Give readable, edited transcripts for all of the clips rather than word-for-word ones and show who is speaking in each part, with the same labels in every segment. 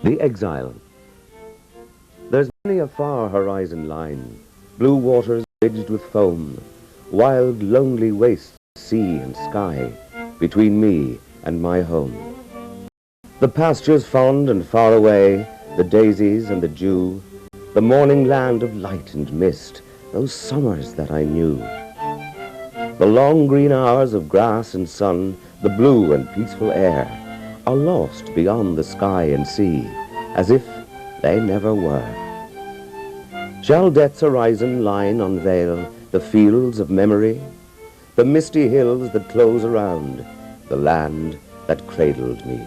Speaker 1: The exile. There's many a far horizon line, blue waters ridged with foam, wild, lonely wastes of sea and sky, between me and my home. The pastures fond and far away, the daisies and the dew, the morning land of light and mist, those summers that I knew. The long green hours of grass and sun, the blue and peaceful air, are lost beyond the sky and sea, as if they never were. Shall death's horizon line unveil the fields of memory, the misty hills that close around, the land that cradled me?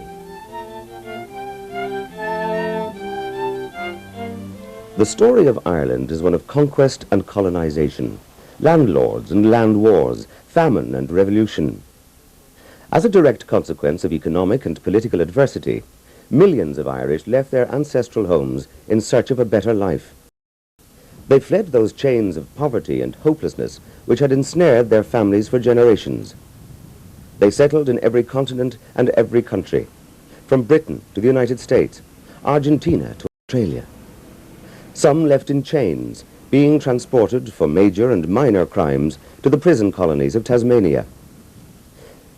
Speaker 1: The story of Ireland is one of conquest and colonization, landlords and land wars, famine and revolution. As a direct consequence of economic and political adversity, millions of Irish left their ancestral homes in search of a better life. They fled those chains of poverty and hopelessness which had ensnared their families for generations. They settled in every continent and every country, from Britain to the United States, Argentina to Australia. Some left in chains, being transported for major and minor crimes to the prison colonies of Tasmania.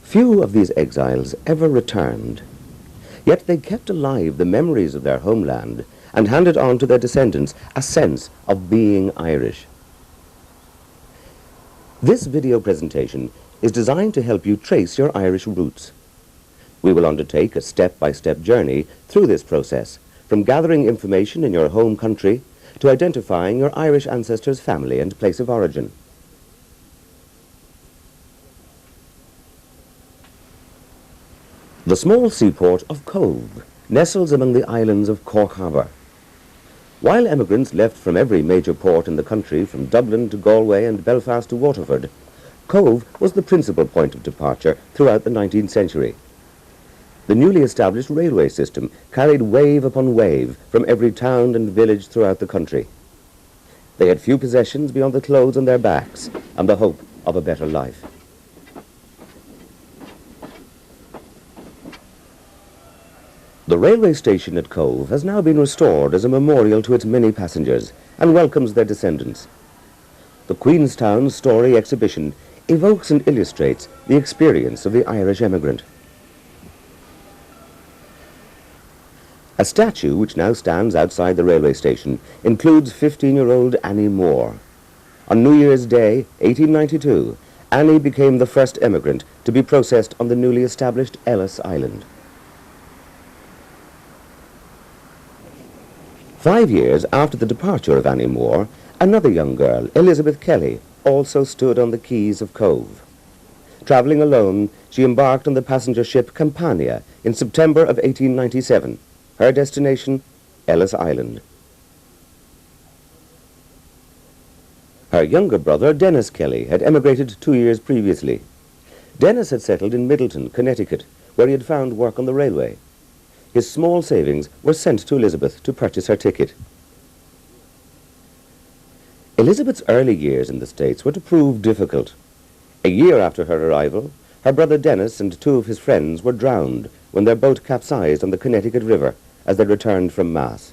Speaker 1: Few of these exiles ever returned, yet they kept alive the memories of their homeland and handed on to their descendants a sense of being Irish. This video presentation is designed to help you trace your Irish roots. We will undertake a step-by-step journey through this process, from gathering information in your home country to identifying your Irish ancestors' family and place of origin. The small seaport of Cove nestles among the islands of Cork Harbour. While emigrants left from every major port in the country, from Dublin to Galway and Belfast to Waterford, Cove was the principal point of departure throughout the 19th century. The newly established railway system carried wave upon wave from every town and village throughout the country. They had few possessions beyond the clothes on their backs and the hope of a better life. The railway station at Cove has now been restored as a memorial to its many passengers and welcomes their descendants. The Queenstown Story exhibition evokes and illustrates the experience of the Irish emigrant. A statue which now stands outside the railway station includes 15-year-old Annie Moore. On New Year's Day, 1892, Annie became the first emigrant to be processed on the newly established Ellis Island. 5 years after the departure of Annie Moore, another young girl, Elizabeth Kelly, also stood on the quays of Cove. Travelling alone, she embarked on the passenger ship Campania in September of 1897. Her destination, Ellis Island. Her younger brother, Dennis Kelly, had emigrated 2 years previously. Dennis had settled in Middleton, Connecticut, where he had found work on the railway. His small savings were sent to Elizabeth to purchase her ticket. Elizabeth's early years in the States were to prove difficult. A year after her arrival, her brother Dennis and 2 of his friends were drowned when their boat capsized on the Connecticut River as they returned from Mass.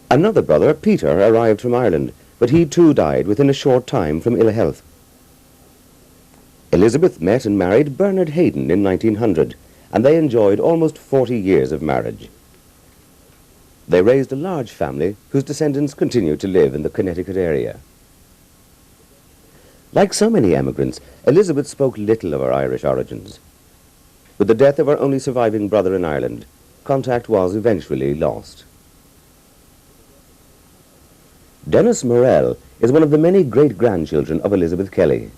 Speaker 1: Another brother, Peter, arrived from Ireland, but he too died within a short time from ill health. Elizabeth met and married Bernard Hayden in 1900, and they enjoyed almost 40 years of marriage. They raised a large family whose descendants continue to live in the Connecticut area. Like so many emigrants, Elizabeth spoke little of her Irish origins. With the death of her only surviving brother in Ireland, contact was eventually lost. Dennis Morrell is one of the many great-grandchildren of Elizabeth Kelly.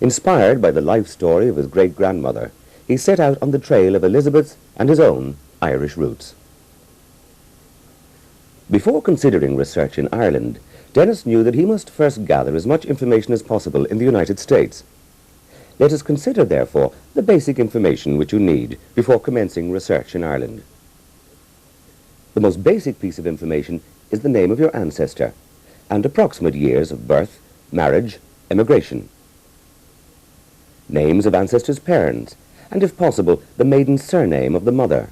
Speaker 1: Inspired by the life story of his great-grandmother, he set out on the trail of Elizabeth's and his own Irish roots. Before considering research in Ireland, Dennis knew that he must first gather as much information as possible in the United States. Let us consider, therefore, the basic information which you need before commencing research in Ireland. The most basic piece of information is the name of your ancestor and approximate years of birth, marriage, emigration. Names of ancestors' parents and if possible, the maiden surname of the mother.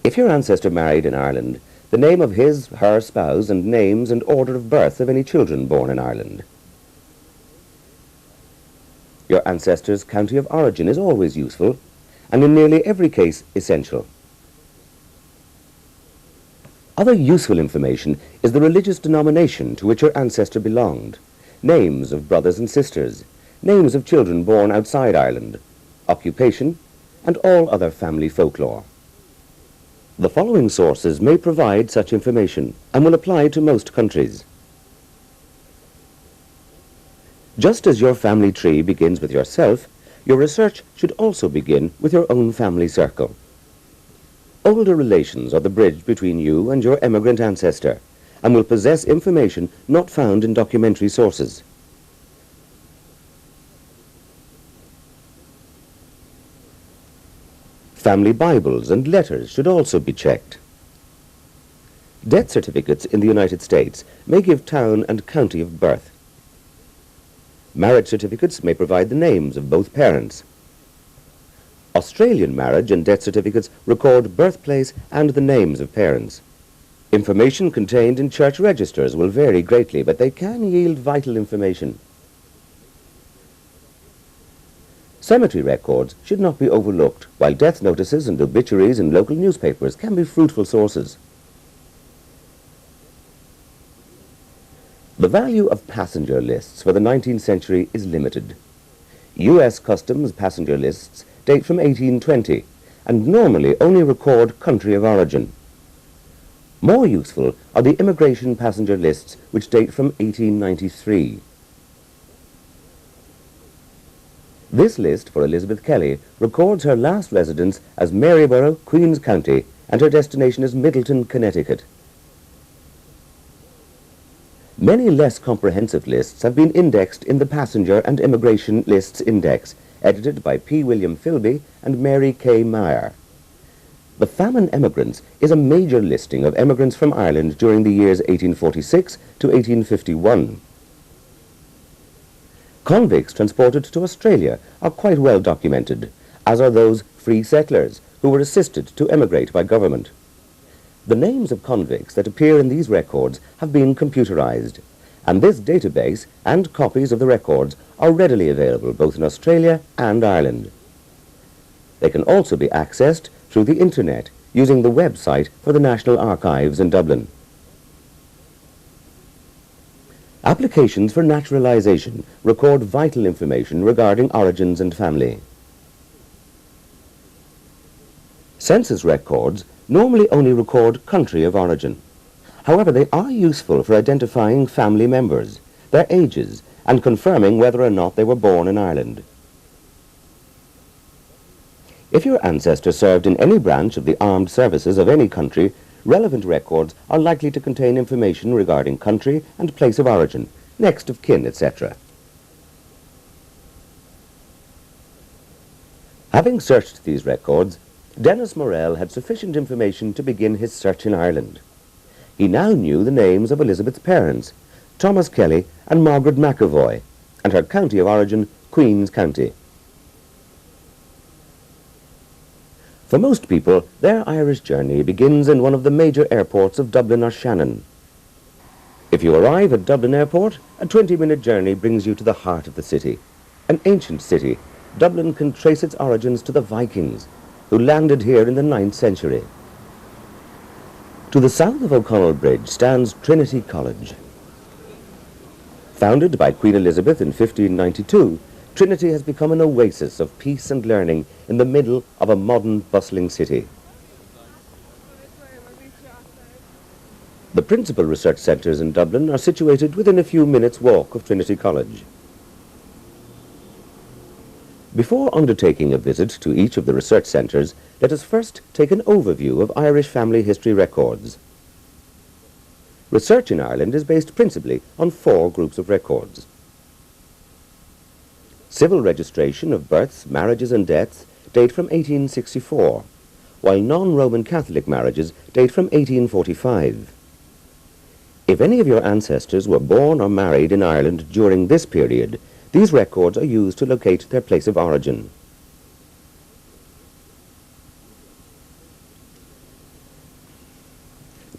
Speaker 1: If your ancestor married in Ireland, the name of his, her spouse, and names and order of birth of any children born in Ireland. Your ancestor's county of origin is always useful, and in nearly every case essential. Other useful information is the religious denomination to which your ancestor belonged, names of brothers and sisters, names of children born outside Ireland, occupation, and all other family folklore. The following sources may provide such information and will apply to most countries. Just as your family tree begins with yourself, your research should also begin with your own family circle. Older relations are the bridge between you and your emigrant ancestor, and will possess information not found in documentary sources. Family Bibles and letters should also be checked. Death certificates in the United States may give town and county of birth. Marriage certificates may provide the names of both parents. Australian marriage and death certificates record birthplace and the names of parents. Information contained in church registers will vary greatly, but they can yield vital information. Cemetery records should not be overlooked, while death notices and obituaries in local newspapers can be fruitful sources. The value of passenger lists for the 19th century is limited. U.S. Customs passenger lists date from 1820 and normally only record country of origin. More useful are the immigration passenger lists which date from 1893. This list for Elizabeth Kelly records her last residence as Maryborough, Queens County, and her destination is Middleton, Connecticut. Many less comprehensive lists have been indexed in the Passenger and Immigration Lists Index, edited by P. William Philby and Mary K. Meyer. The Famine Emigrants is a major listing of emigrants from Ireland during the years 1846 to 1851. Convicts transported to Australia are quite well documented, as are those free settlers who were assisted to emigrate by government. The names of convicts that appear in these records have been computerized, and this database and copies of the records are readily available both in Australia and Ireland. They can also be accessed through the Internet using the website for the National Archives in Dublin. Applications for naturalization record vital information regarding origins and family. Census records normally only record country of origin. However, they are useful for identifying family members, their ages, and confirming whether or not they were born in Ireland. If your ancestor served in any branch of the armed services of any country, relevant records are likely to contain information regarding country and place of origin, next of kin, etc. Having searched these records, Dennis Morrell had sufficient information to begin his search in Ireland. He now knew the names of Elizabeth's parents, Thomas Kelly and Margaret McAvoy, and her county of origin, Queens County. For most people, their Irish journey begins in one of the major airports of Dublin or Shannon. If you arrive at Dublin Airport, a 20-minute journey brings you to the heart of the city. An ancient city, Dublin can trace its origins to the Vikings, who landed here in the 9th century. To the south of O'Connell Bridge stands Trinity College. Founded by Queen Elizabeth in 1592, Trinity has become an oasis of peace and learning in the middle of a modern, bustling city. The principal research centres in Dublin are situated within a few minutes' walk of Trinity College. Before undertaking a visit to each of the research centres, let us first take an overview of Irish family history records. Research in Ireland is based principally on 4 groups of records. Civil registration of births, marriages and deaths date from 1864, while non-Roman Catholic marriages date from 1845. If any of your ancestors were born or married in Ireland during this period, These records are used to locate their place of origin.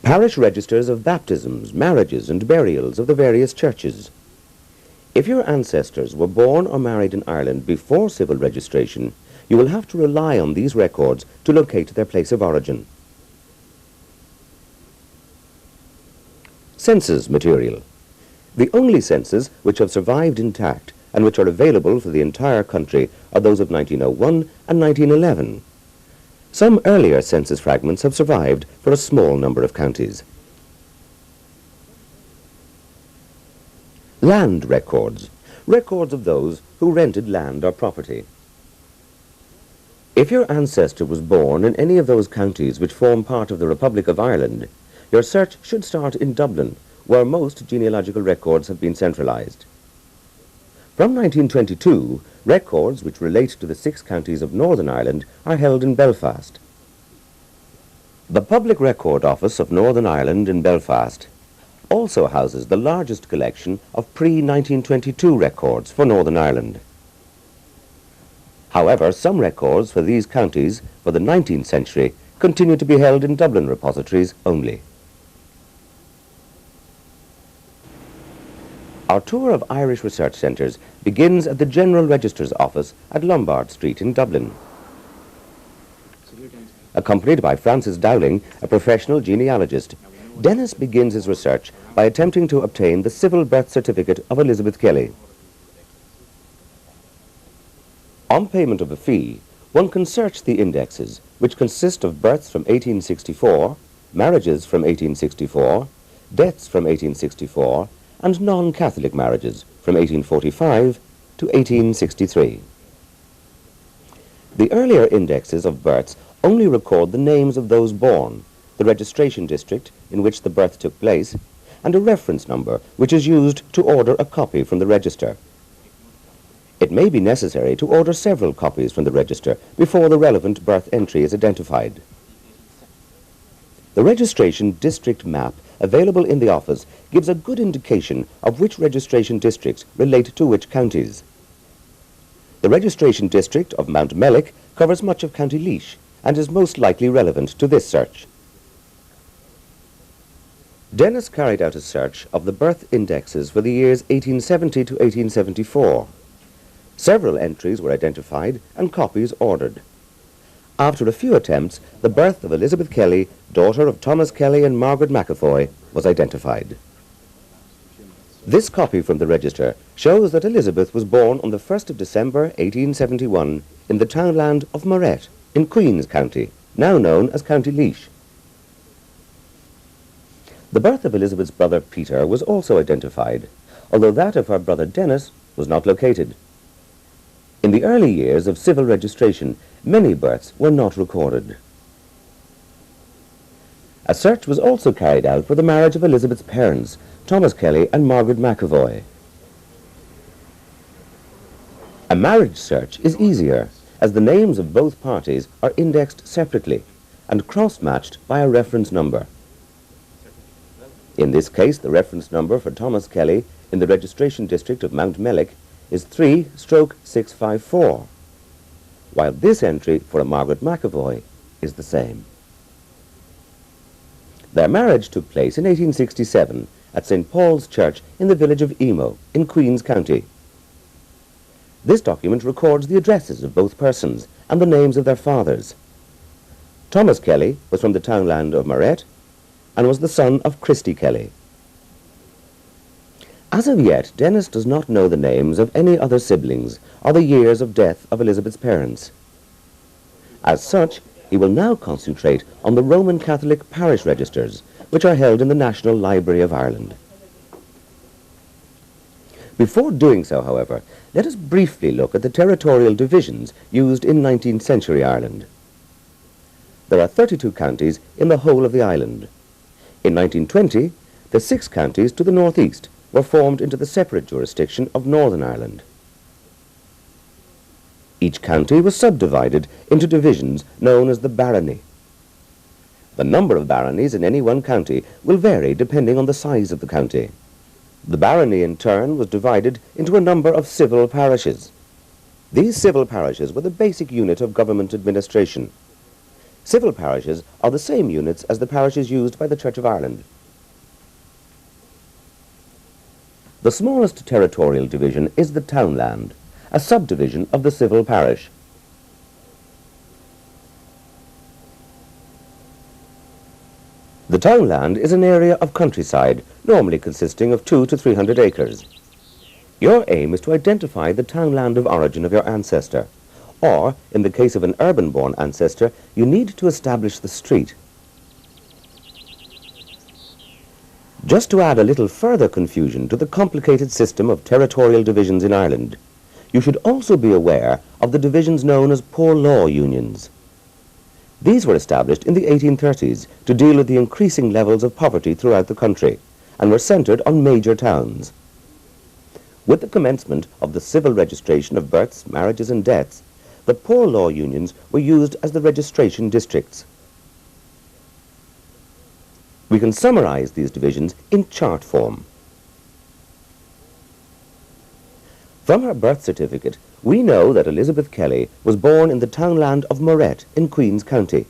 Speaker 1: Parish registers of baptisms, marriages and burials of the various churches. If your ancestors were born or married in Ireland before civil registration, you will have to rely on these records to locate their place of origin. Census material. The only census which have survived intact and which are available for the entire country are those of 1901 and 1911. Some earlier census fragments have survived for a small number of counties. Land records. Records of those who rented land or property. If your ancestor was born in any of those counties which form part of the Republic of Ireland, your search should start in Dublin, where most genealogical records have been centralised. From 1922, records which relate to the 6 counties of Northern Ireland are held in Belfast. The Public Record Office of Northern Ireland in Belfast also houses the largest collection of pre-1922 records for Northern Ireland. However, some records for these counties for the 19th century continue to be held in Dublin repositories only. Our tour of Irish research centres begins at the General Register's office at Lombard Street in Dublin. Accompanied by Francis Dowling, a professional genealogist, Dennis begins his research by attempting to obtain the civil birth certificate of Elizabeth Kelly. On payment of a fee, one can search the indexes, which consist of births from 1864, marriages from 1864, deaths from 1864, and non-Catholic marriages from 1845 to 1863. The earlier indexes of births only record the names of those born, the registration district in which the birth took place, and a reference number which is used to order a copy from the register. It may be necessary to order several copies from the register before the relevant birth entry is identified. The registration district map available in the office gives a good indication of which registration districts relate to which counties. The registration district of Mount Mellick covers much of County Laois and is most likely relevant to this search. Dennis carried out a search of the birth indexes for the years 1870 to 1874. Several entries were identified and copies ordered. After a few attempts, the birth of Elizabeth Kelly, daughter of Thomas Kelly and Margaret McAvoy, was identified. This copy from the register shows that Elizabeth was born on the 1st of December 1871 in the townland of Moret in Queen's County, now known as County Laois. The birth of Elizabeth's brother Peter was also identified, although that of her brother Dennis was not located. In the early years of civil registration, many births were not recorded. A search was also carried out for the marriage of Elizabeth's parents, Thomas Kelly and Margaret McAvoy. A marriage search is easier, as the names of both parties are indexed separately and cross-matched by a reference number. In this case, the reference number for Thomas Kelly in the registration district of Mount Mellick is 3/654, while this entry for a Margaret McAvoy is the same. Their marriage took place in 1867 at St. Paul's Church in the village of Emo in Queen's County. This document records the addresses of both persons and the names of their fathers. Thomas Kelly was from the townland of Moret and was the son of Christy Kelly. As of yet, Dennis does not know the names of any other siblings or the years of death of Elizabeth's parents. As such, he will now concentrate on the Roman Catholic parish registers, which are held in the National Library of Ireland. Before doing so, however, let us briefly look at the territorial divisions used in 19th century Ireland. There are 32 counties in the whole of the island. In 1920, the 6 counties to the northeast were formed into the separate jurisdiction of Northern Ireland. Each county was subdivided into divisions known as the barony. The number of baronies in any one county will vary depending on the size of the county. The barony, in turn, was divided into a number of civil parishes. These civil parishes were the basic unit of government administration. Civil parishes are the same units as the parishes used by the Church of Ireland. The smallest territorial division is the townland, a subdivision of the civil parish. The townland is an area of countryside, normally consisting of 200 to 300 acres. Your aim is to identify the townland of origin of your ancestor, or, in the case of an urban-born ancestor, you need to establish the street. Just to add a little further confusion to the complicated system of territorial divisions in Ireland, you should also be aware of the divisions known as poor law unions. These were established in the 1830s to deal with the increasing levels of poverty throughout the country, and were centred on major towns. With the commencement of the civil registration of births, marriages and deaths, the poor law unions were used as the registration districts. We can summarise these divisions in chart form. From her birth certificate, we know that Elizabeth Kelly was born in the townland of Moret in Queen's County.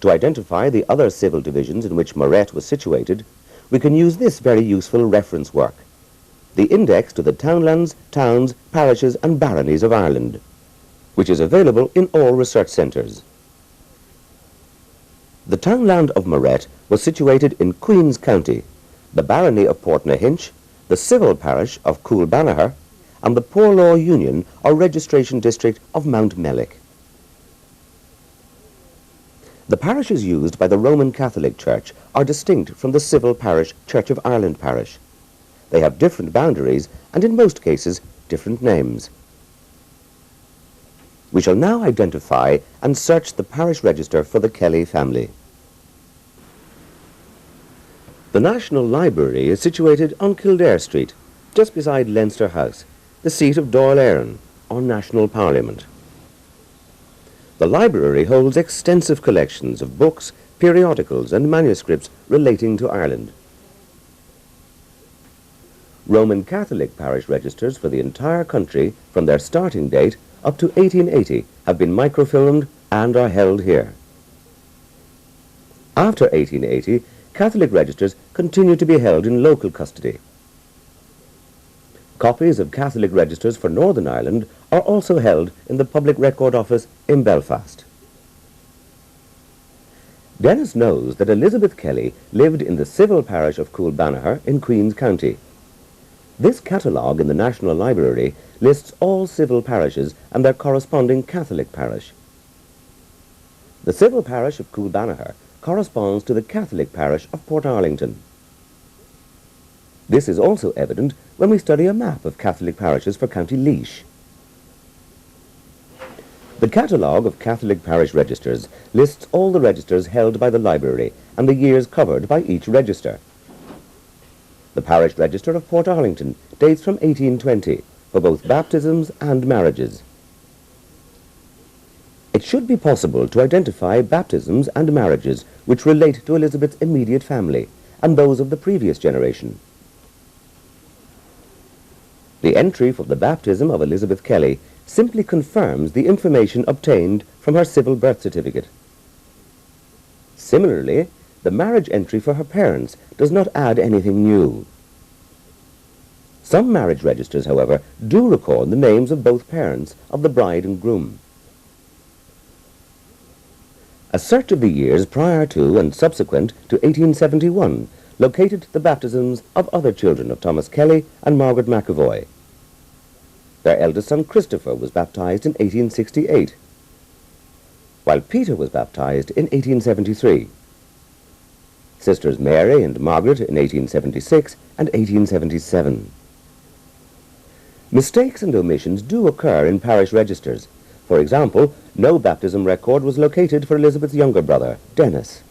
Speaker 1: To identify the other civil divisions in which Moret was situated, we can use this very useful reference work, the Index to the Townlands, Towns, Parishes and Baronies of Ireland, which is available in all research centres. The townland of Moret was situated in Queen's County, the barony of Portnahinch, the civil parish of Coolbanagher, and the poor law union or registration district of Mount Mellick. The parishes used by the Roman Catholic Church are distinct from the civil parish Church of Ireland parish. They have different boundaries and in most cases different names. We shall now identify and search the parish register for the Kelly family. The National Library is situated on Kildare Street, just beside Leinster House, the seat of Dáil Éireann, or National Parliament. The library holds extensive collections of books, periodicals and manuscripts relating to Ireland. Roman Catholic parish registers for the entire country from their starting date up to 1880 have been microfilmed and are held here. After 1880, Catholic registers continue to be held in local custody. Copies of Catholic registers for Northern Ireland are also held in the Public Record Office in Belfast. Dennis knows that Elizabeth Kelly lived in the civil parish of Coolbanagher in Queen's County. This catalogue in the National Library lists all civil parishes and their corresponding Catholic parish. The civil parish of Coolbanagher corresponds to the Catholic parish of Portarlington. This is also evident when we study a map of Catholic parishes for County Laois. The catalogue of Catholic parish registers lists all the registers held by the library and the years covered by each register. The parish register of Portarlington dates from 1820 for both baptisms and marriages. It should be possible to identify baptisms and marriages which relate to Elizabeth's immediate family and those of the previous generation. The entry for the baptism of Elizabeth Kelly simply confirms the information obtained from her civil birth certificate. Similarly, the marriage entry for her parents does not add anything new. Some marriage registers, however, do record the names of both parents of the bride and groom. A search of the years prior to and subsequent to 1871 located the baptisms of other children of Thomas Kelly and Margaret McAvoy. Their eldest son Christopher was baptized in 1868, while Peter was baptized in 1873. Sisters Mary and Margaret in 1876 and 1877. Mistakes and omissions do occur in parish registers. For example, no baptism record was located for Elizabeth's younger brother, Dennis.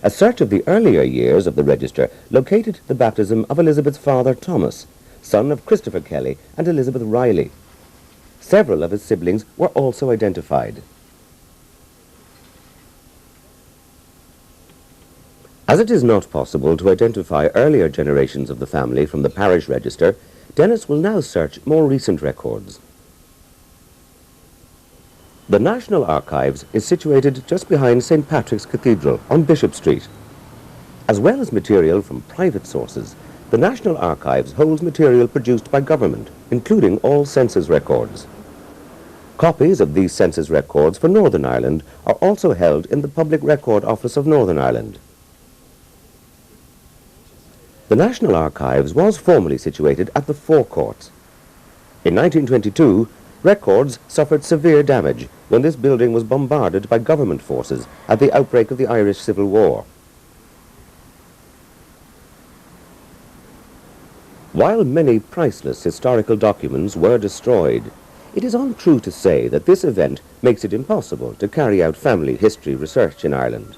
Speaker 1: A search of the earlier years of the register located the baptism of Elizabeth's father, Thomas, son of Christopher Kelly and Elizabeth Riley. Several of his siblings were also identified. As it is not possible to identify earlier generations of the family from the parish register, Dennis will now search more recent records. The National Archives is situated just behind St. Patrick's Cathedral on Bishop Street. As well as material from private sources, the National Archives holds material produced by government, including all census records. Copies of these census records for Northern Ireland are also held in the Public Record Office of Northern Ireland. The National Archives was formerly situated at the Four Courts. In 1922, records suffered severe damage when this building was bombarded by government forces at the outbreak of the Irish Civil War. While many priceless historical documents were destroyed, it is untrue to say that this event makes it impossible to carry out family history research in Ireland.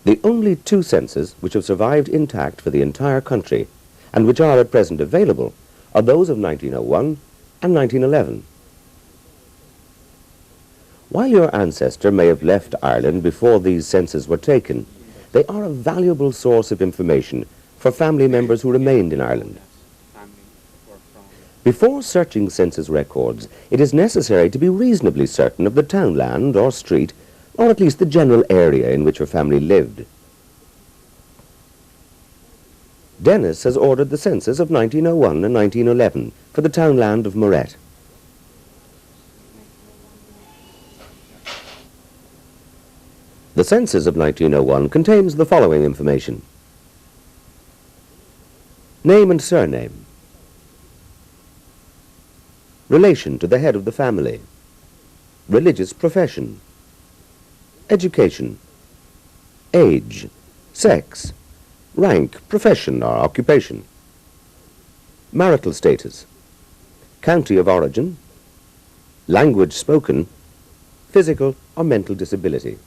Speaker 1: The only two censuses which have survived intact for the entire country, and which are at present available, are those of 1901 and 1911. While your ancestor may have left Ireland before these censuses were taken, they are a valuable source of information for family members who remained in Ireland. Before searching census records, it is necessary to be reasonably certain of the townland or street, or at least the general area in which her family lived. Dennis has ordered the census of 1901 and 1911 for the townland of Moret. The census of 1901 contains the following information: name and surname, relation to the head of the family, religious profession, education, age, sex, rank, profession or occupation, marital status, county of origin, language spoken, physical or mental disability.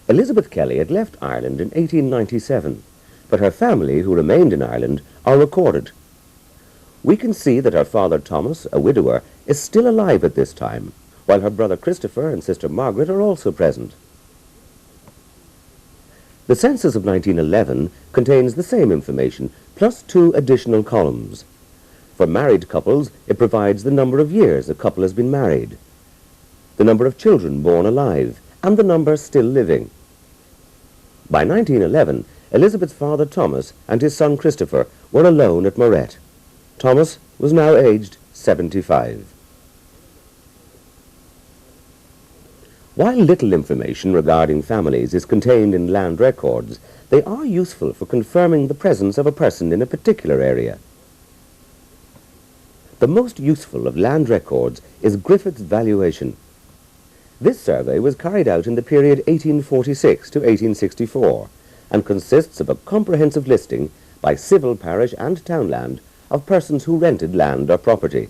Speaker 1: Elizabeth Kelly had left Ireland in 1897, but her family, who remained in Ireland, are recorded. We can see that her father Thomas, a widower, is still alive at this time, while her brother Christopher and sister Margaret are also present. The census of 1911 contains the same information, plus 2 additional columns. For married couples, it provides the number of years a couple has been married, the number of children born alive, and the number still living. By 1911, Elizabeth's father Thomas and his son Christopher were alone at Moret. Thomas was now aged 75. While little information regarding families is contained in land records, they are useful for confirming the presence of a person in a particular area. The most useful of land records is Griffith's valuation. This survey was carried out in the period 1846 to 1864 and consists of a comprehensive listing by civil parish and townland of persons who rented land or property.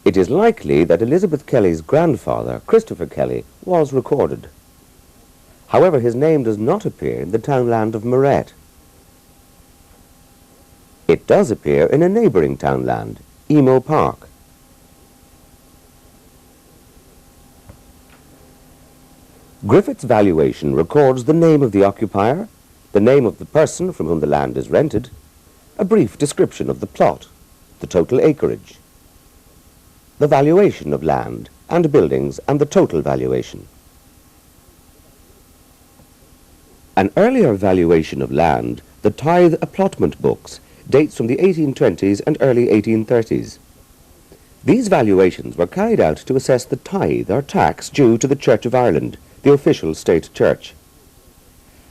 Speaker 1: It is likely that Elizabeth Kelly's grandfather, Christopher Kelly, was recorded. However, his name does not appear in the townland of Moret. It does appear in a neighbouring townland, Emo Park. Griffith's valuation records the name of the occupier, the name of the person from whom the land is rented, a brief description of the plot, the total acreage, the valuation of land and buildings, and the total valuation. An earlier valuation of land, the Tithe Allotment Books, dates from the 1820s and early 1830s. These valuations were carried out to assess the tithe or tax due to the Church of Ireland, the official state church.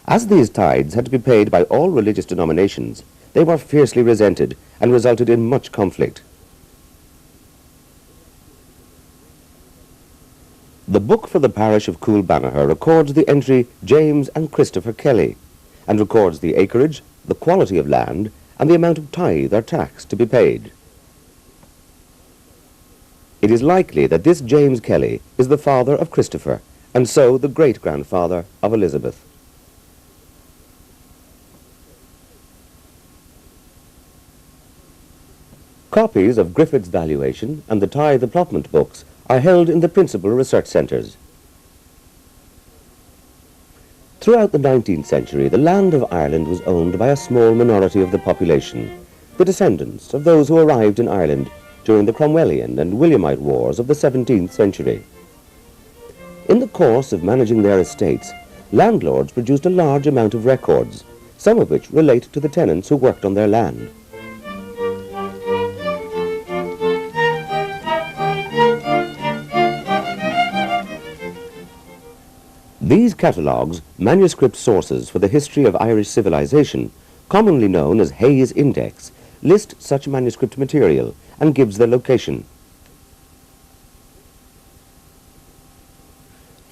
Speaker 1: As these tithes had to be paid by all religious denominations, they were fiercely resented and resulted in much conflict. The book for the parish of Coolbanagher records the entry James and Christopher Kelly and records the acreage, the quality of land, and the amount of tithe or tax to be paid. It is likely that this James Kelly is the father of Christopher, and so the great-grandfather of Elizabeth. Copies of Griffith's valuation and the tithe allotment books are held in the principal research centres. Throughout the 19th century, the land of Ireland was owned by a small minority of the population, the descendants of those who arrived in Ireland during the Cromwellian and Williamite wars of the 17th century. In the course of managing their estates, landlords produced a large amount of records, some of which relate to the tenants who worked on their land. These catalogues, manuscript sources for the history of Irish civilization, commonly known as Hayes Index, list such manuscript material and gives their location.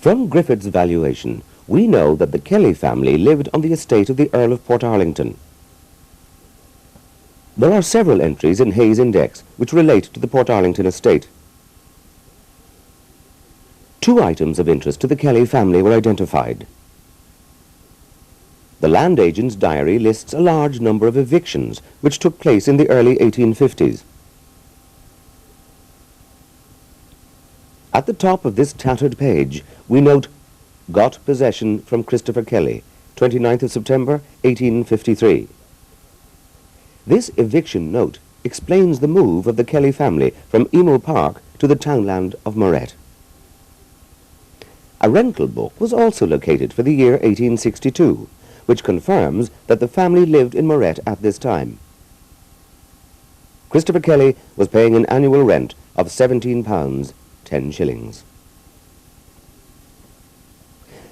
Speaker 1: From Griffith's valuation, we know that the Kelly family lived on the estate of the Earl of Portarlington. There are several entries in Hayes Index which relate to the Portarlington estate. Two items of interest to the Kelly family were identified. The land agent's diary lists a large number of evictions which took place in the early 1850s. At the top of this tattered page, we note, "Got possession from Christopher Kelly, 29th of September, 1853. This eviction note explains the move of the Kelly family from Emo Park to the townland of Moret. A rental book was also located for the year 1862, which confirms that the family lived in Moret at this time. Christopher Kelly was paying an annual rent of £17, 10 shillings.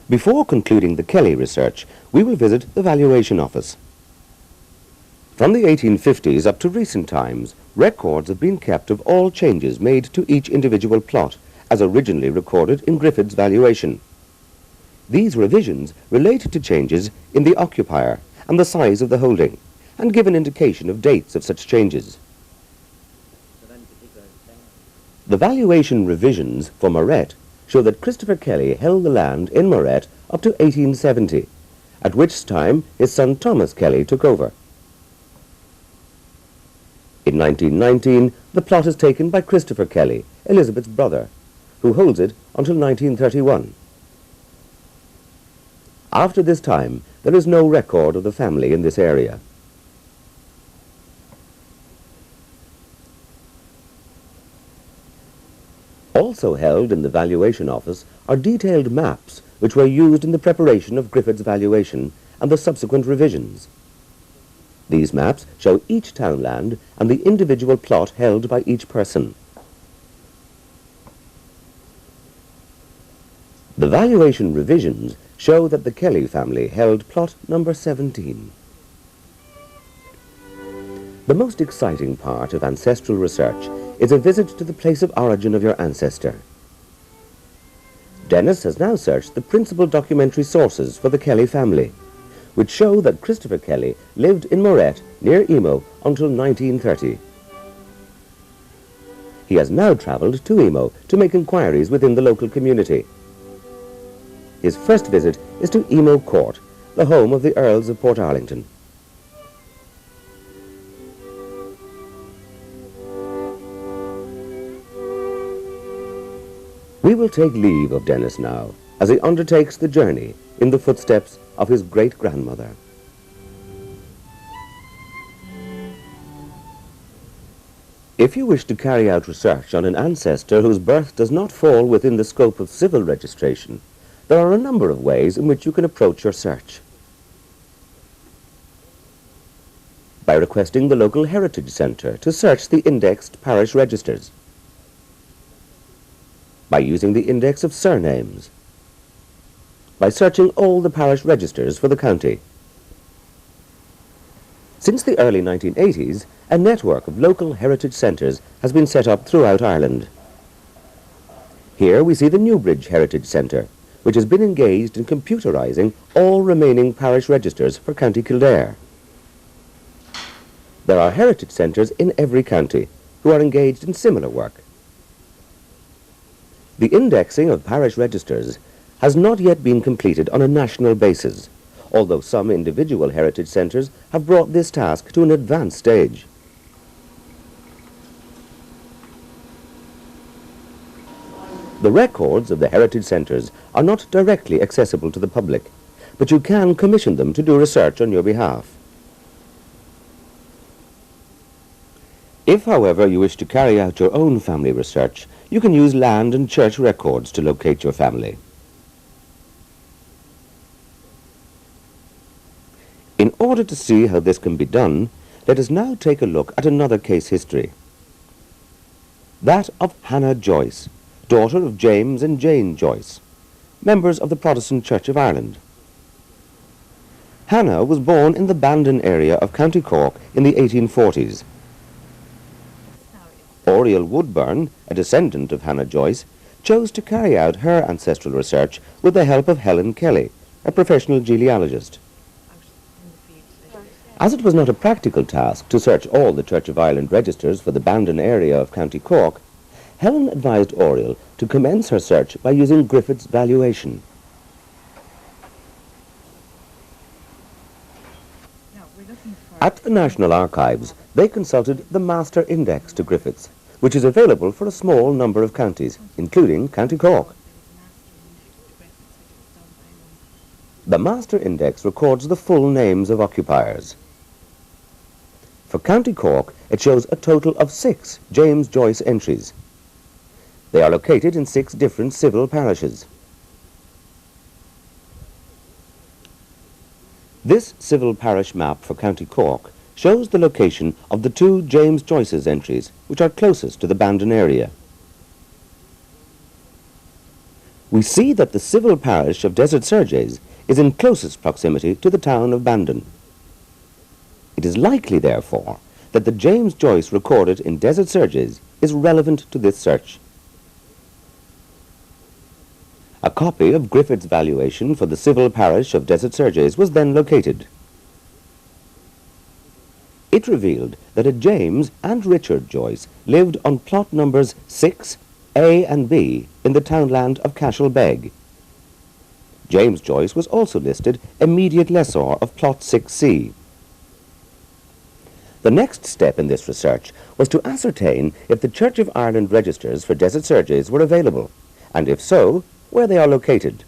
Speaker 1: Before concluding the Kelly research, we will visit the valuation office. From the 1850s up to recent times, records have been kept of all changes made to each individual plot, as originally recorded in Griffith's valuation. These revisions relate to changes in the occupier and the size of the holding, and give an indication of dates of such changes. The valuation revisions for Moret show that Christopher Kelly held the land in Moret up to 1870, at which time his son Thomas Kelly took over. In 1919, the plot is taken by Christopher Kelly, Elizabeth's brother, who holds it until 1931. After this time, there is no record of the family in this area. Also held in the valuation office are detailed maps which were used in the preparation of Griffith's valuation and the subsequent revisions. These maps show each townland and the individual plot held by each person. The valuation revisions show that the Kelly family held plot number 17. The most exciting part of ancestral research is a visit to the place of origin of your ancestor. Dennis has now searched the principal documentary sources for the Kelly family, which show that Christopher Kelly lived in Moret near Emo until 1930. He has now travelled to Emo to make inquiries within the local community. His first visit is to Emo Court, the home of the Earls of Portarlington. We will take leave of Dennis now, as he undertakes the journey in the footsteps of his great-grandmother. If you wish to carry out research on an ancestor whose birth does not fall within the scope of civil registration, there are a number of ways in which you can approach your search. By requesting the local Heritage Centre to search the indexed parish registers. By using the index of surnames. By searching all the parish registers for the county. Since the early 1980s, a network of local heritage centres has been set up throughout Ireland. Here we see the Newbridge Heritage Centre, which has been engaged in computerising all remaining parish registers for County Kildare. There are heritage centres in every county who are engaged in similar work. The indexing of parish registers has not yet been completed on a national basis, although some individual heritage centres have brought this task to an advanced stage. The records of the heritage centres are not directly accessible to the public, but you can commission them to do research on your behalf. If, however, you wish to carry out your own family research, you can use land and church records to locate your family. In order to see how this can be done, let us now take a look at another case history. That of Hannah Joyce, daughter of James and Jane Joyce, members of the Protestant Church of Ireland. Hannah was born in the Bandon area of County Cork in the 1840s. Oriel Woodburn, a descendant of Hannah Joyce, chose to carry out her ancestral research with the help of Helen Kelly, a professional genealogist. As it was not a practical task to search all the Church of Ireland registers for the Bandon area of County Cork, Helen advised Oriel to commence her search by using Griffith's valuation. At the National Archives, they consulted the Master Index to Griffiths, which is available for a small number of counties, including County Cork. The Master Index records the full names of occupiers. For County Cork, it shows a total of 6 James Joyce entries. They are located in 6 different civil parishes. This civil parish map for County Cork shows the location of the 2 James Joyce's entries, which are closest to the Bandon area. We see that the civil parish of Desert Surges is in closest proximity to the town of Bandon. It is likely, therefore, that the James Joyce recorded in Desert Surges is relevant to this search. A copy of Griffith's valuation for the civil parish of Desert Surges was then located. It revealed that a James and Richard Joyce lived on plot numbers 6, A and B in the townland of Cashel Beg. James Joyce was also listed immediate lessor of plot 6C. The next step in this research was to ascertain if the Church of Ireland registers for Desert Surges were available, and if so, where they are located.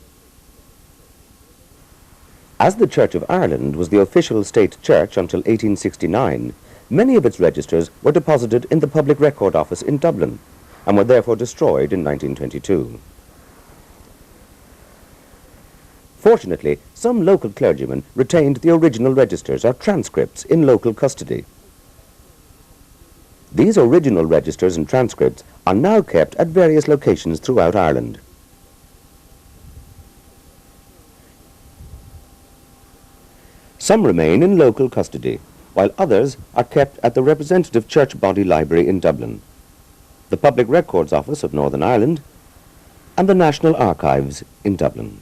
Speaker 1: As the Church of Ireland was the official state church until 1869, many of its registers were deposited in the Public Record Office in Dublin, and were therefore destroyed in 1922. Fortunately, some local clergymen retained the original registers or transcripts in local custody. These original registers and transcripts are now kept at various locations throughout Ireland. Some remain in local custody, while others are kept at the representative church body library in Dublin, the Public Records Office of Northern Ireland, and the National Archives in Dublin.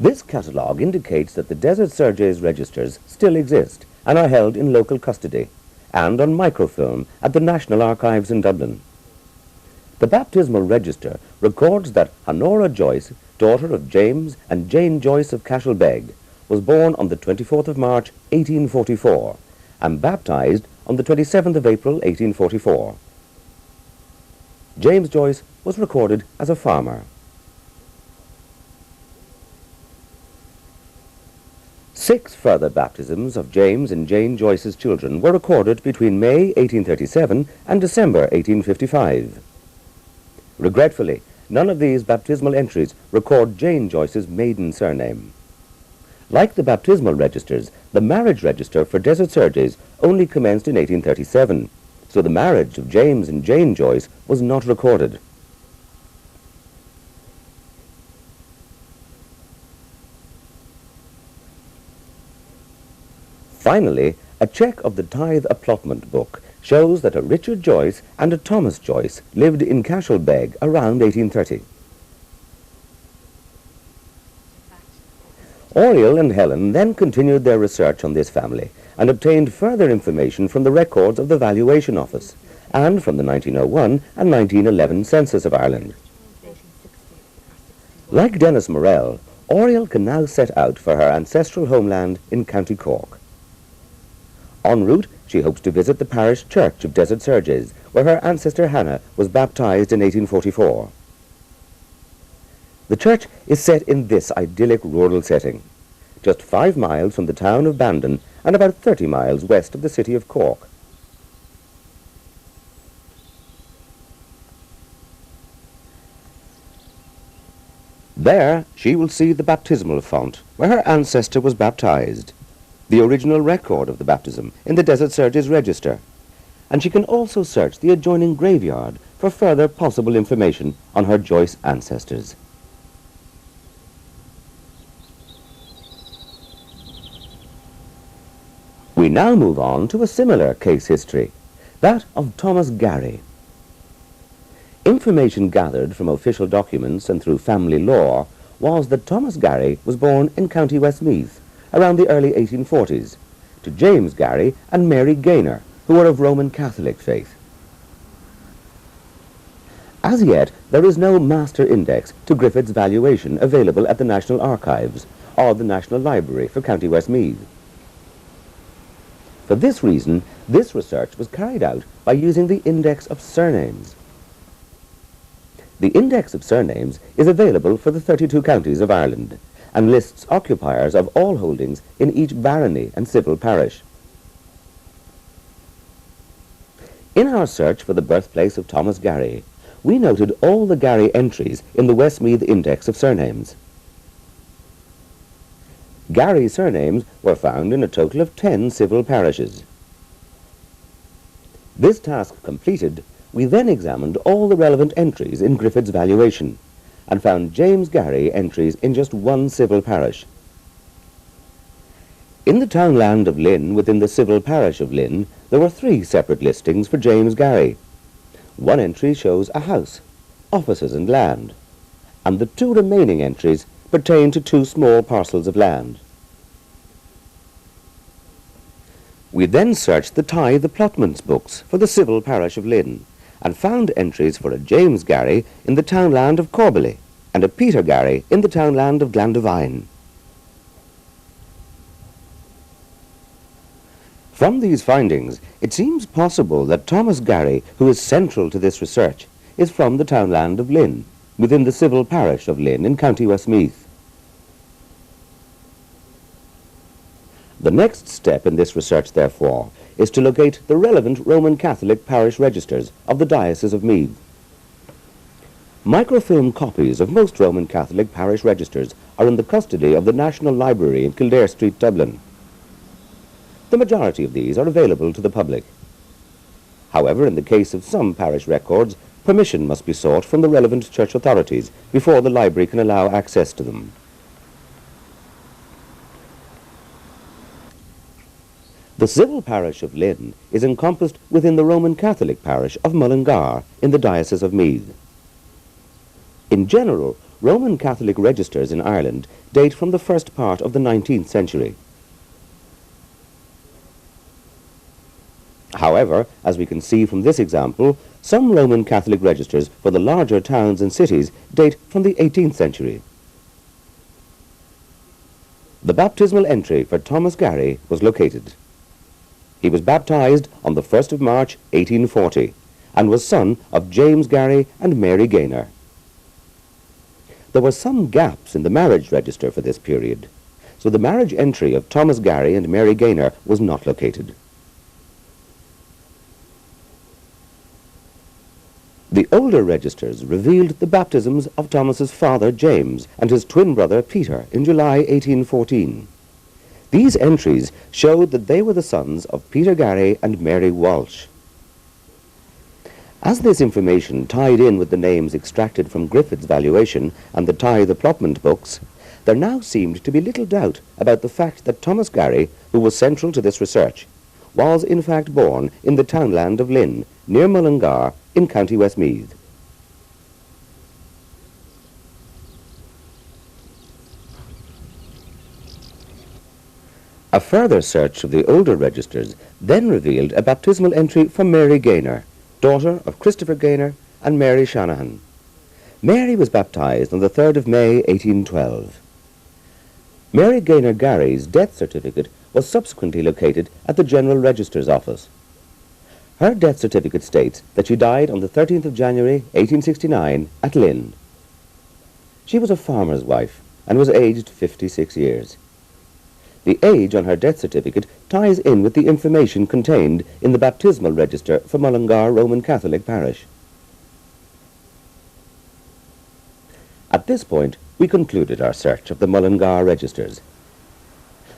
Speaker 1: This catalogue indicates that the Desert Surges registers still exist and are held in local custody and on microfilm at the National Archives in Dublin. The baptismal register records that Honora Joyce, daughter of James and Jane Joyce of Cashel Beg, was born on the 24th of March 1844 and baptized on the 27th of April 1844. James Joyce was recorded as a farmer. 6 further baptisms of James and Jane Joyce's children were recorded between May 1837 and December 1855. Regretfully, none of these baptismal entries record Jane Joyce's maiden surname. Like the baptismal registers, the marriage register for Desert Surges only commenced in 1837, so the marriage of James and Jane Joyce was not recorded. Finally, a check of the tithe allotment book shows that a Richard Joyce and a Thomas Joyce lived in Cashel Beg around 1830. Oriel and Helen then continued their research on this family and obtained further information from the records of the Valuation Office and from the 1901 and 1911 Census of Ireland. Like Dennis Morrell, Oriel can now set out for her ancestral homeland in County Cork. En route, she hopes to visit the parish church of Desert Surges, where her ancestor Hannah was baptized in 1844. The church is set in this idyllic rural setting, just 5 miles from the town of Bandon and about 30 miles west of the city of Cork. There she will see the baptismal font where her ancestor was baptized, the original record of the baptism in the Desert Surges register, and she can also search the adjoining graveyard for further possible information on her Joyce ancestors. We now move on to a similar case history, that of Thomas Gary. Information gathered from official documents and through family law was that Thomas Gary was born in County Westmeath around the early 1840s to James Gary and Mary Gaynor, who were of Roman Catholic faith. As yet, there is no master index to Griffith's valuation available at the National Archives or the National Library for County Westmeath. For this reason, this research was carried out by using the Index of Surnames. The Index of Surnames is available for the 32 counties of Ireland and lists occupiers of all holdings in each barony and civil parish. In our search for the birthplace of Thomas Gary, we noted all the Gary entries in the Westmeath Index of Surnames. Gary surnames were found in a total of 10 civil parishes. This task completed, we then examined all the relevant entries in Griffith's valuation and found James Gary entries in just 1 civil parish. In the townland of Lynn, within the civil parish of Lynn, there were 3 separate listings for James Gary. 1 entry shows a house, offices and land, and the 2 remaining entries pertain to 2 small parcels of land. We then searched the tithe allotments books for the civil parish of Lynn and found entries for a James Gary in the townland of Corbally and a Peter Gary in the townland of Glandevine. From these findings, it seems possible that Thomas Gary, who is central to this research, is from the townland of Lynn, within the civil parish of Lynn in County Westmeath. The next step in this research, therefore, is to locate the relevant Roman Catholic parish registers of the Diocese of Meath. Microfilm copies of most Roman Catholic parish registers are in the custody of the National Library in Kildare Street, Dublin. The majority of these are available to the public. However, in the case of some parish records, permission must be sought from the relevant church authorities before the library can allow access to them. The civil parish of Lynn is encompassed within the Roman Catholic parish of Mullingar in the Diocese of Meath. In general, Roman Catholic registers in Ireland date from the first part of the 19th century. However, as we can see from this example, some Roman Catholic registers for the larger towns and cities date from the 18th century. The baptismal entry for Thomas Gary was located. He was baptized on the 1st of March 1840 and was son of James Gary and Mary Gaynor. There were some gaps in the marriage register for this period, so the marriage entry of Thomas Gary and Mary Gaynor was not located. The older registers revealed the baptisms of Thomas's father James and his twin brother Peter in July 1814. These entries showed that they were the sons of Peter Gary and Mary Walsh. As this information tied in with the names extracted from Griffith's valuation and the tithe allotment books, there now seemed to be little doubt about the fact that Thomas Gary, who was central to this research, was in fact born in the townland of Lynn, near Mullingar, in County Westmeath. A further search of the older registers then revealed a baptismal entry for Mary Gaynor, daughter of Christopher Gaynor and Mary Shanahan. Mary was baptized on the 3rd of May 1812. Mary Gaynor Gary's death certificate was subsequently located at the General Register's office. Her death certificate states that she died on the 13th of January 1869 at Lynn. She was a farmer's wife and was aged 56 years. The age on her death certificate ties in with the information contained in the baptismal register for Mullingar Roman Catholic parish. At this point, we concluded our search of the Mullingar registers.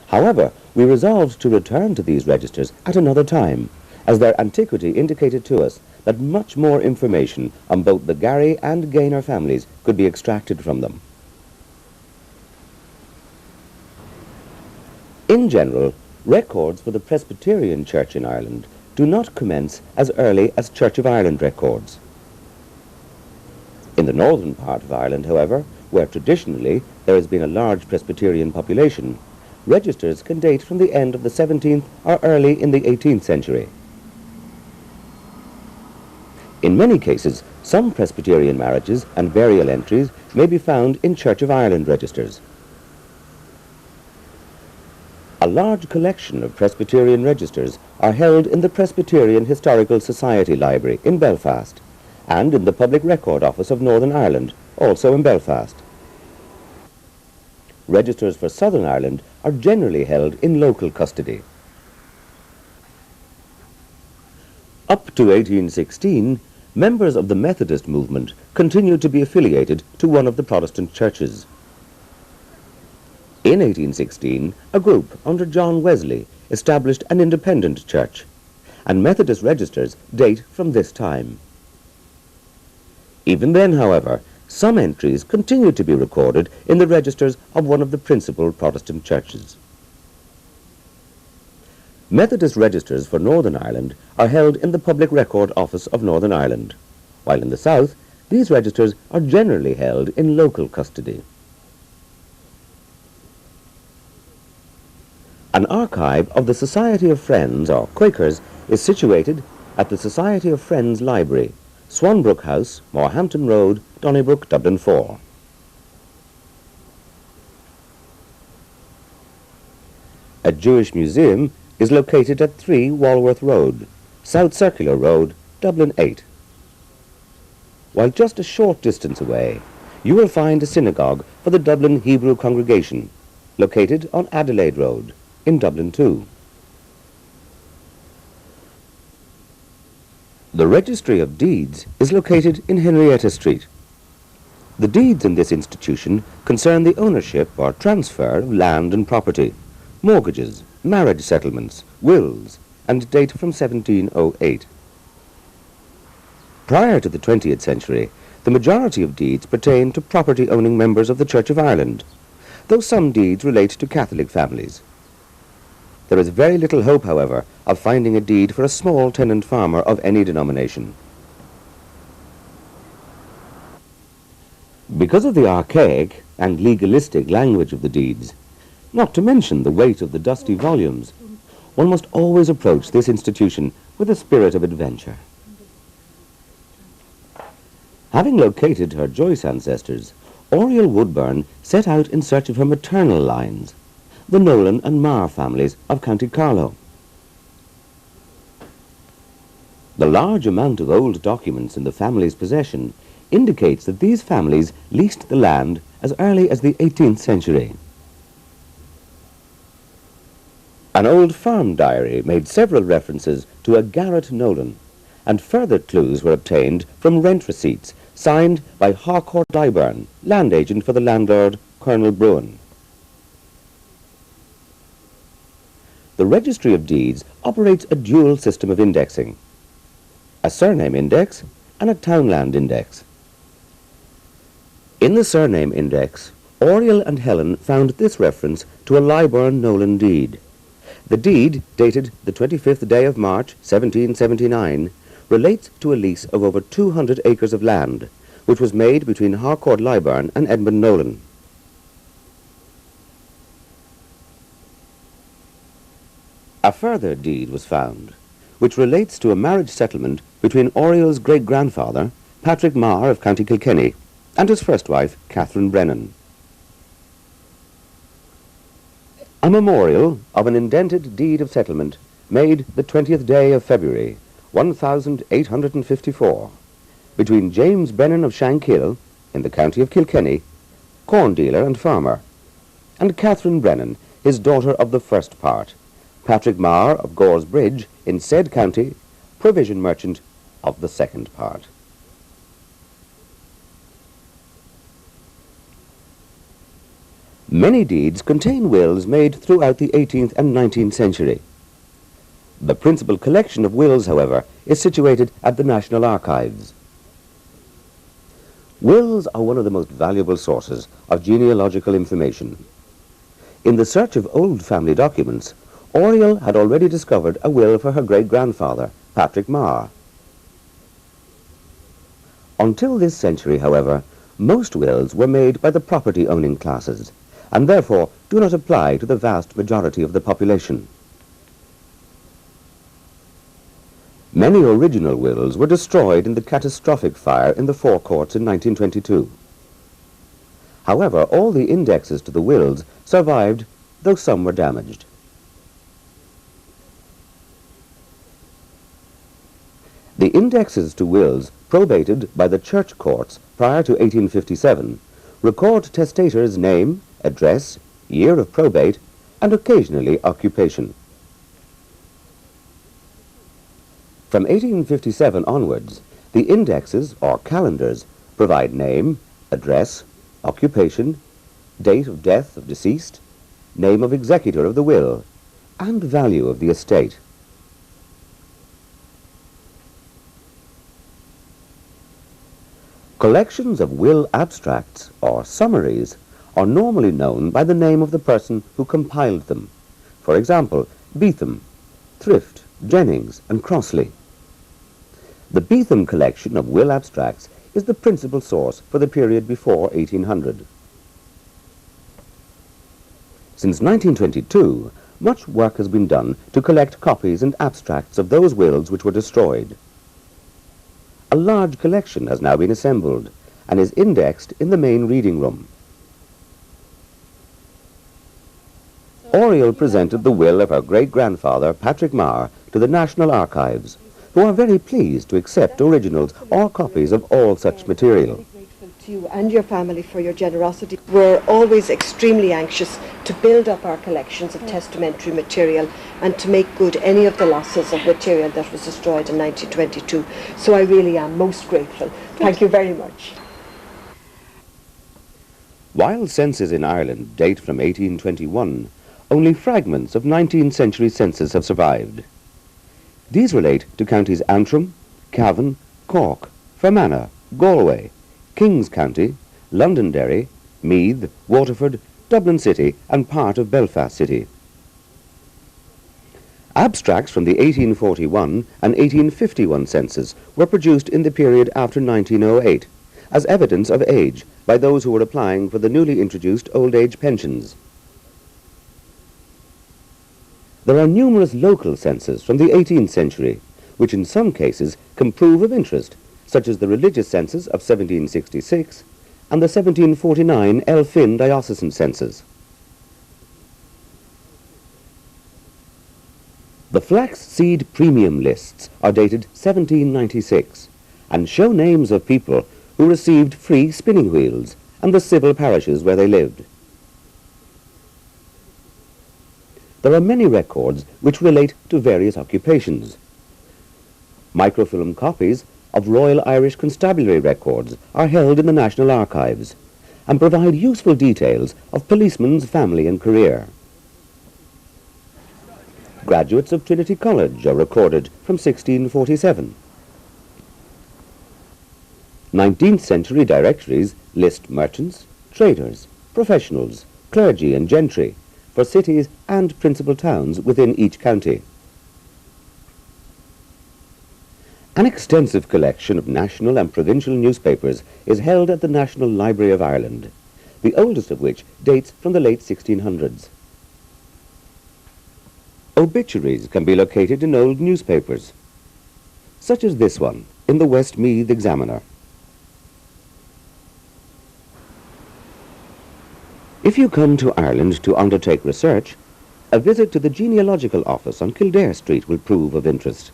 Speaker 1: However, we resolved to return to these registers at another time, as their antiquity indicated to us that much more information on both the Gary and Gaynor families could be extracted from them. In general, records for the Presbyterian Church in Ireland do not commence as early as Church of Ireland records. In the northern part of Ireland, however, where traditionally there has been a large Presbyterian population, registers can date from the end of the 17th or early in the 18th century. In many cases, some Presbyterian marriages and burial entries may be found in Church of Ireland registers. A large collection of Presbyterian registers are held in the Presbyterian Historical Society Library in Belfast and in the Public Record Office of Northern Ireland, also in Belfast. Registers for Southern Ireland are generally held in local custody. Up to 1816, members of the Methodist movement continued to be affiliated to one of the Protestant churches. In 1816, a group under John Wesley established an independent church, and Methodist registers date from this time. Even then, however, some entries continued to be recorded in the registers of one of the principal Protestant churches. Methodist registers for Northern Ireland are held in the Public Record Office of Northern Ireland, while in the south, these registers are generally held in local custody. An archive of the Society of Friends, or Quakers, is situated at the Society of Friends Library, Swanbrook House, Morehampton Road, Donnybrook, Dublin 4. A Jewish museum is located at 3 Walworth Road, South Circular Road, Dublin 8. While just a short distance away, you will find a synagogue for the Dublin Hebrew congregation, located on Adelaide Road, in Dublin 2. The Registry of Deeds is located in Henrietta Street. The deeds in this institution concern the ownership or transfer of land and property, mortgages, marriage settlements, wills, and date from 1708. Prior to the 20th century, the majority of deeds pertain to property-owning members of the Church of Ireland, though some deeds relate to Catholic families. There is very little hope, however, of finding a deed for a small tenant farmer of any denomination. Because of the archaic and legalistic language of the deeds, not to mention the weight of the dusty volumes, one must always approach this institution with a spirit of adventure. Having located her Joyce ancestors, Oriel Woodburn set out in search of her maternal lines, the Nolan and Marr families of County Carlow. The large amount of old documents in the family's possession indicates that these families leased the land as early as the 18th century. An old farm diary made several references to a Garrett Nolan, and further clues were obtained from rent receipts signed by Harcourt Lyburn, land agent for the landlord Colonel Bruin. The Registry of Deeds operates a dual system of indexing, a surname index and a townland index. In the surname index, Oriel and Helen found this reference to a Lyburn Nolan deed. The deed, dated the 25th day of March, 1779, relates to a lease of over 200 acres of land, which was made between Harcourt Lyburn and Edmund Nolan. A further deed was found, which relates to a marriage settlement between Oriel's great-grandfather, Patrick Marr of County Kilkenny, and his first wife, Catherine Brennan. A memorial of an indented deed of settlement made the 20th day of February, 1854, between James Brennan of Shankill, in the county of Kilkenny, corn dealer and farmer, and Catherine Brennan, his daughter of the first part, Patrick Marr of Gore's Bridge, in said county, provision merchant of the second part. Many deeds contain wills made throughout the 18th and 19th century. The principal collection of wills, however, is situated at the National Archives. Wills are one of the most valuable sources of genealogical information. In the search of old family documents, Oriel had already discovered a will for her great-grandfather, Patrick Marr. Until this century, however, most wills were made by the property-owning classes, and therefore do not apply to the vast majority of the population. Many original wills were destroyed in the catastrophic fire in the Four Courts in 1922. However, all the indexes to the wills survived, though some were damaged. The indexes to wills probated by the church courts prior to 1857 record testator's name, address, year of probate, and occasionally occupation. From 1857 onwards, the indexes, or calendars, provide name, address, occupation, date of death of deceased, name of executor of the will, and value of the estate. Collections of will abstracts, or summaries, are normally known by the name of the person who compiled them. For example, Beetham, Thrift, Jennings, and Crossley. The Beetham collection of will abstracts is the principal source for the period before 1800. Since 1922, much work has been done to collect copies and abstracts of those wills which were destroyed. A large collection has now been assembled and is indexed in the main reading room. Oriel presented the will of her great-grandfather, Patrick Marr, to the National Archives, who are very pleased to accept originals or copies of all such material.
Speaker 2: Grateful to you and your family for your generosity. We're always extremely anxious to build up our collections of testamentary material and to make good any of the losses of material that was destroyed in 1922. So I really am most grateful. Thank you very much.
Speaker 1: While census in Ireland date from 1821, only fragments of 19th century census have survived. These relate to counties Antrim, Cavan, Cork, Fermanagh, Galway, Kings County, Londonderry, Meath, Waterford, Dublin City, and part of Belfast City. Abstracts from the 1841 and 1851 census were produced in the period after 1908 as evidence of age by those who were applying for the newly introduced old age pensions. There are numerous local censuses from the 18th century, which in some cases can prove of interest, such as the religious census of 1766 and the 1749 Elphin diocesan census. The flax seed premium lists are dated 1796 and show names of people who received free spinning wheels and the civil parishes where they lived. There are many records which relate to various occupations. Microfilm copies of Royal Irish Constabulary records are held in the National Archives and provide useful details of policemen's family and career. Graduates of Trinity College are recorded from 1647. 19th century directories list merchants, traders, professionals, clergy and gentry for cities and principal towns within each county. An extensive collection of national and provincial newspapers is held at the National Library of Ireland, the oldest of which dates from the late 1600s. Obituaries can be located in old newspapers, such as this one in the Westmeath Examiner. If you come to Ireland to undertake research, a visit to the genealogical office on Kildare Street will prove of interest.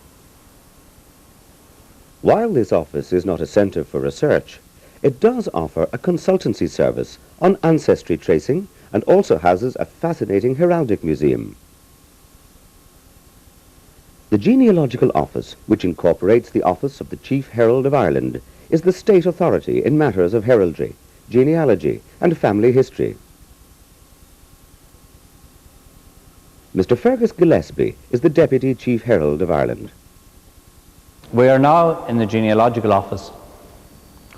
Speaker 1: While this office is not a centre for research, it does offer a consultancy service on ancestry tracing and also houses a fascinating heraldic museum. The Genealogical Office, which incorporates the office of the Chief Herald of Ireland, is the state authority in matters of heraldry, genealogy and family history. Mr. Fergus Gillespie is the Deputy Chief Herald of Ireland.
Speaker 3: We are now in the Genealogical Office,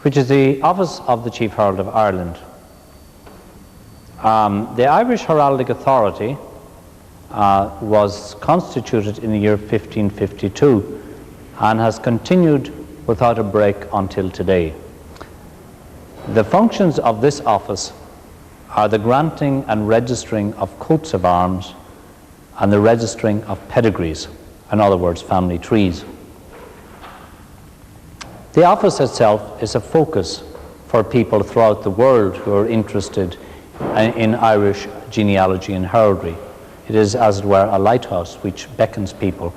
Speaker 3: which is the office of the Chief Herald of Ireland. The Irish Heraldic Authority was constituted in the year 1552 and has continued without a break until today. The functions of this office are the granting and registering of coats of arms and the registering of pedigrees, in other words, family trees. The office itself is a focus for people throughout the world who are interested in Irish genealogy and heraldry. It is, as it were, a lighthouse which beckons people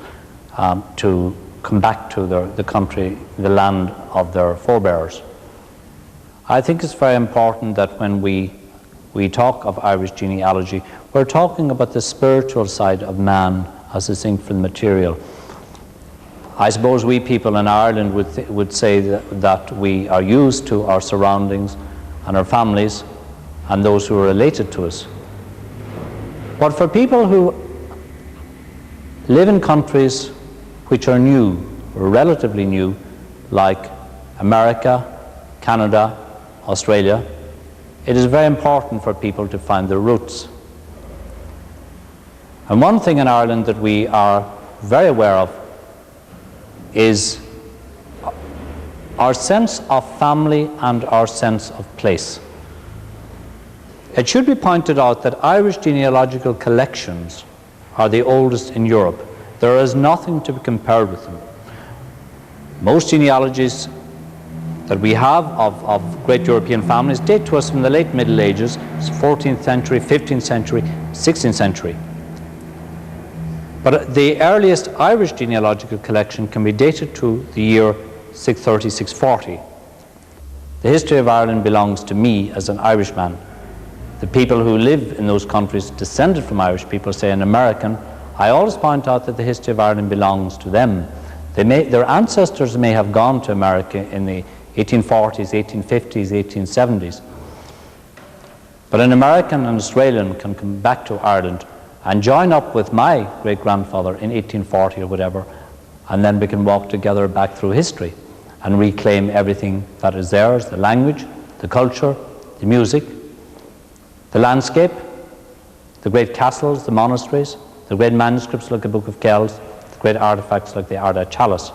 Speaker 3: to come back to the country, the land of their forebears. I think it's very important that when we talk of Irish genealogy, we're talking about the spiritual side of man as distinct from the material. I suppose we people in Ireland would say that we are used to our surroundings and our families and those who are related to us. But for people who live in countries which are new, or relatively new, like America, Canada, Australia, it is very important for people to find their roots. And one thing in Ireland that we are very aware of is our sense of family and our sense of place. It should be pointed out that Irish genealogical collections are the oldest in Europe. There is nothing to be compared with them. Most genealogies that we have of great European families date to us from the late Middle Ages, 14th century, 15th century, 16th century. But the earliest Irish genealogical collection can be dated to the year 630, 640. The history of Ireland belongs to me as an Irishman. The people who live in those countries descended from Irish people, say an American, I always point out that the history of Ireland belongs to them. Their ancestors may have gone to America in the 1840s, 1850s, 1870s. But an American and Australian can come back to Ireland and join up with my great-grandfather in 1840 or whatever, and then we can walk together back through history and reclaim everything that is theirs, the language, the culture, the music, the landscape, the great castles, the monasteries, the great manuscripts like the Book of Kells, the great artifacts like the Ardagh Chalice.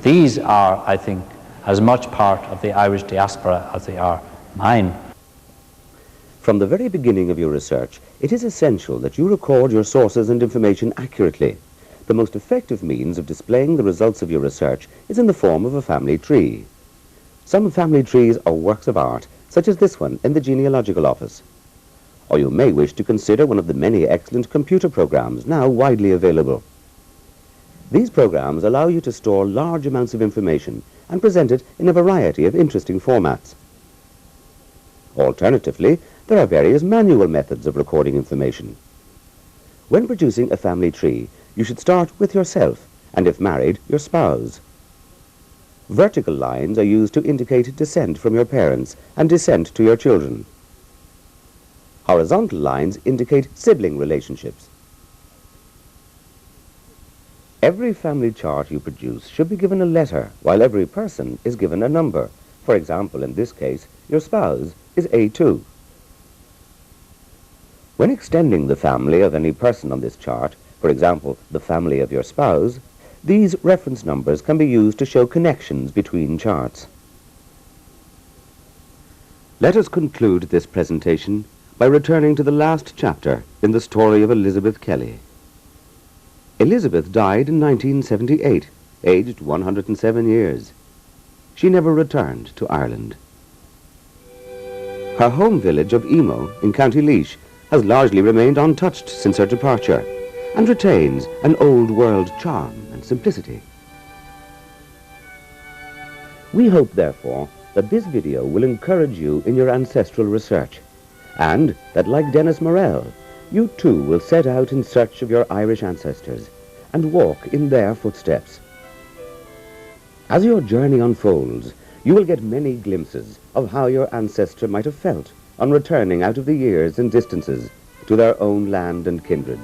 Speaker 3: These are, I think, as much part of the Irish diaspora as they are mine.
Speaker 1: From the very beginning of your research, it is essential that you record your sources and information accurately. The most effective means of displaying the results of your research is in the form of a family tree. Some family trees are works of art, such as this one in the Genealogical Office. Or you may wish to consider one of the many excellent computer programs now widely available. These programs allow you to store large amounts of information and present it in a variety of interesting formats. Alternatively, there are various manual methods of recording information. When producing a family tree, you should start with yourself, and if married, your spouse. Vertical lines are used to indicate descent from your parents and descent to your children. Horizontal lines indicate sibling relationships. Every family chart you produce should be given a letter, while every person is given a number. For example, in this case, your spouse is A2. When extending the family of any person on this chart, for example, the family of your spouse, these reference numbers can be used to show connections between charts. Let us conclude this presentation by returning to the last chapter in the story of Elizabeth Kelly. Elizabeth died in 1978, aged 107 years. She never returned to Ireland. Her home village of Emo in County Laois has largely remained untouched since her departure and retains an old-world charm and simplicity. We hope, therefore, that this video will encourage you in your ancestral research, and that, like Dennis Morell, you too will set out in search of your Irish ancestors and walk in their footsteps. As your journey unfolds, you will get many glimpses of how your ancestor might have felt on returning out of the years and distances to their own land and kindred.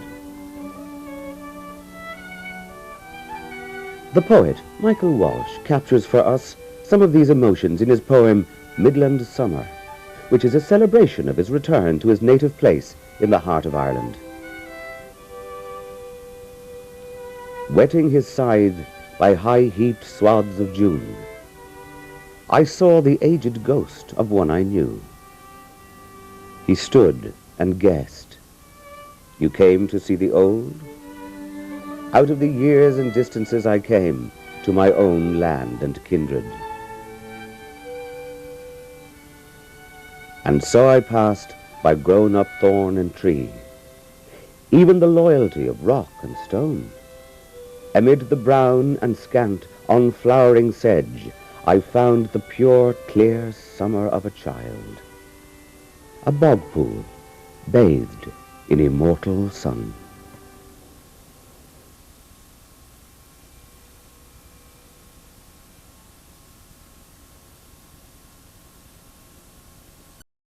Speaker 1: The poet Michael Walsh captures for us some of these emotions in his poem Midland Summer, which is a celebration of his return to his native place in the heart of Ireland. Wetting his scythe by high-heaped swaths of June, I saw the aged ghost of one I knew. He stood and guessed. You came to see the old? Out of the years and distances I came to my own land and kindred. And so I passed by grown-up thorn and tree, even the loyalty of rock and stone. Amid the brown and scant, unflowering sedge, I found the pure, clear summer of a child, a bog pool bathed in immortal sun.